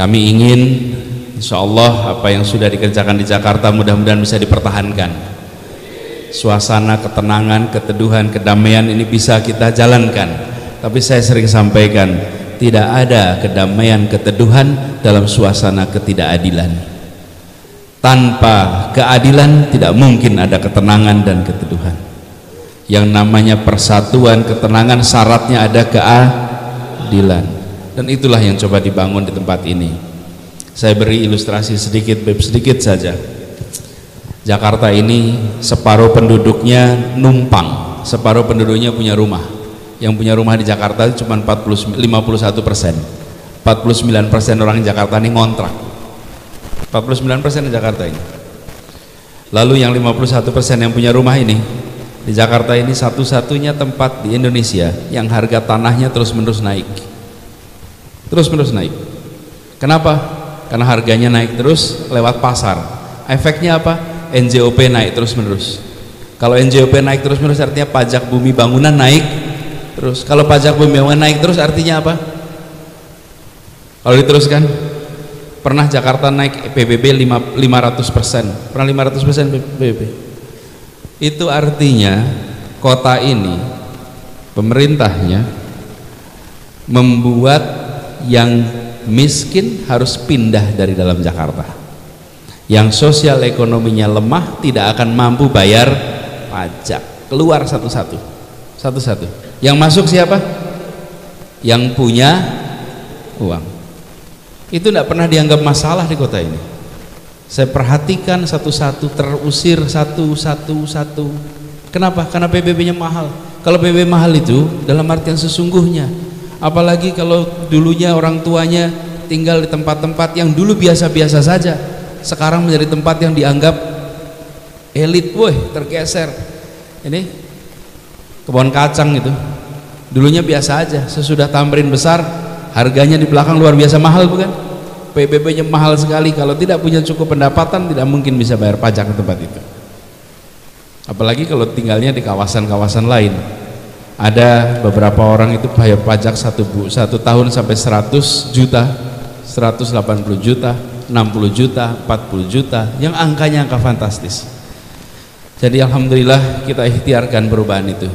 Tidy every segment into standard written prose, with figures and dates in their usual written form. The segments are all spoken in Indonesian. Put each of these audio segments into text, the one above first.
Kami ingin insya Allah apa yang sudah dikerjakan di Jakarta mudah-mudahan bisa dipertahankan. Suasana ketenangan, keteduhan, kedamaian ini bisa kita jalankan. Tapi saya sering sampaikan, tidak ada kedamaian, keteduhan dalam suasana ketidakadilan. Tanpa keadilan tidak mungkin ada ketenangan dan keteduhan. Yang namanya persatuan, ketenangan, syaratnya ada keadilan. Dan itulah yang coba dibangun di tempat ini. Saya beri ilustrasi sedikit saja. Jakarta ini separuh penduduknya numpang, separuh penduduknya punya rumah. Yang punya rumah di Jakarta itu cuma 51%. 49% orang Jakarta ini ngontrak. 49% di Jakarta ini. Lalu yang 51% yang punya rumah ini di Jakarta ini satu-satunya tempat di Indonesia yang harga tanahnya terus-menerus naik. Terus-menerus naik. Kenapa? Karena harganya naik terus lewat pasar. Efeknya apa? NJOP naik terus-menerus. Kalau NJOP naik terus-menerus artinya pajak bumi bangunan naik terus. Kalau pajak bumi bangunan naik terus artinya apa? Kalau diteruskan, pernah Jakarta naik PBB 500%. Pernah 500% PBB. Itu artinya kota ini pemerintahnya membuat yang miskin harus pindah dari dalam Jakarta. Yang sosial ekonominya lemah tidak akan mampu bayar pajak, keluar satu-satu. Yang masuk siapa? Yang punya uang. Itu tidak pernah dianggap masalah di kota ini. Saya perhatikan satu-satu, terusir satu-satu. Kenapa? Karena PBB-nya mahal. Kalau PBB mahal itu dalam artian sesungguhnya, apalagi kalau dulunya orang tuanya tinggal di tempat-tempat yang dulu biasa-biasa saja, sekarang menjadi tempat yang dianggap elit, woi, tergeser. Ini kebun kacang itu dulunya biasa aja, sesudah Tamrin besar harganya di belakang luar biasa mahal, bukan? PBB-nya mahal sekali. Kalau tidak punya cukup pendapatan tidak mungkin bisa bayar pajak ke tempat itu, apalagi kalau tinggalnya di kawasan-kawasan lain. Ada beberapa orang itu bayar pajak satu tahun sampai 100 juta, 180 juta, 60 juta, 40 juta, yang angkanya angka fantastis. Jadi alhamdulillah kita ikhtiarkan perubahan itu.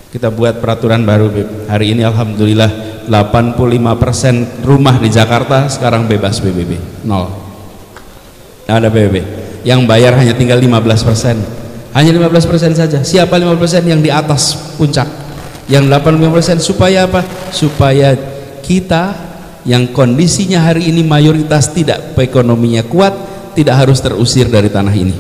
Kita buat peraturan baru, Beb. Hari ini alhamdulillah 85% rumah di Jakarta sekarang bebas PBB, 0. Nggak ada PBB. Yang bayar hanya tinggal 15%. Hanya 15% saja. Siapa 15%? Yang di atas puncak. Yang 85% supaya apa? Supaya kita yang kondisinya hari ini mayoritas tidak ekonominya kuat, tidak harus terusir dari tanah ini.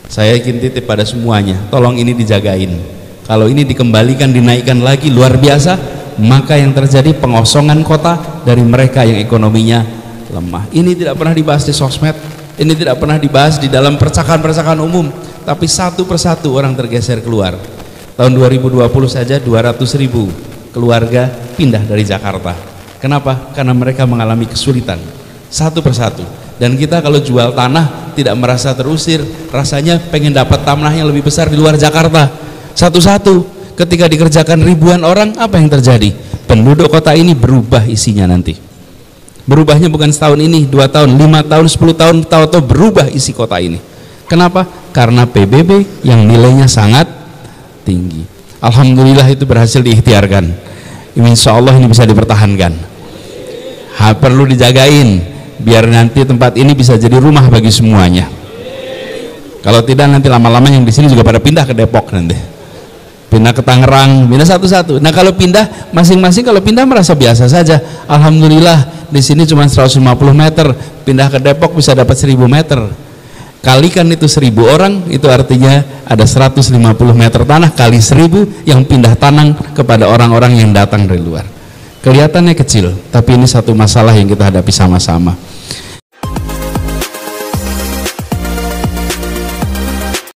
Saya ingin titip pada semuanya, tolong ini dijagain. Kalau ini dikembalikan, dinaikkan lagi luar biasa, maka yang terjadi pengosongan kota dari mereka yang ekonominya lemah. Ini tidak pernah dibahas di sosmed, ini tidak pernah dibahas di dalam percakapan-percakapan umum, tapi satu persatu orang tergeser keluar. Tahun 2020 saja 200.000 keluarga pindah dari Jakarta. Kenapa? Karena mereka mengalami kesulitan satu persatu. Dan kita kalau jual tanah tidak merasa terusir, rasanya pengen dapat tanah yang lebih besar di luar Jakarta. Satu-satu ketika dikerjakan ribuan orang, apa yang terjadi? Penduduk kota ini berubah isinya nanti. Berubahnya bukan setahun ini, 2 tahun, 5 tahun, 10 tahun, tahu-tahu berubah isi kota ini. Kenapa? Karena PBB yang nilainya sangat tinggi. Alhamdulillah itu berhasil diikhtiarkan. Insya Allah ini bisa dipertahankan. Perlu dijagain biar nanti tempat ini bisa jadi rumah bagi semuanya. Kalau tidak nanti lama-lama yang di sini juga pada pindah ke Depok nanti. Pindah ke Tangerang, pindah satu-satu. Nah kalau pindah masing-masing, kalau pindah merasa biasa saja. Alhamdulillah di sini cuma 150 meter, pindah ke Depok bisa dapat 1000 meter. Kalikan itu 1000 orang, itu artinya ada 150 meter tanah kali 1000 yang pindah tanah kepada orang-orang yang datang dari luar. Kelihatannya kecil, tapi ini satu masalah yang kita hadapi sama-sama.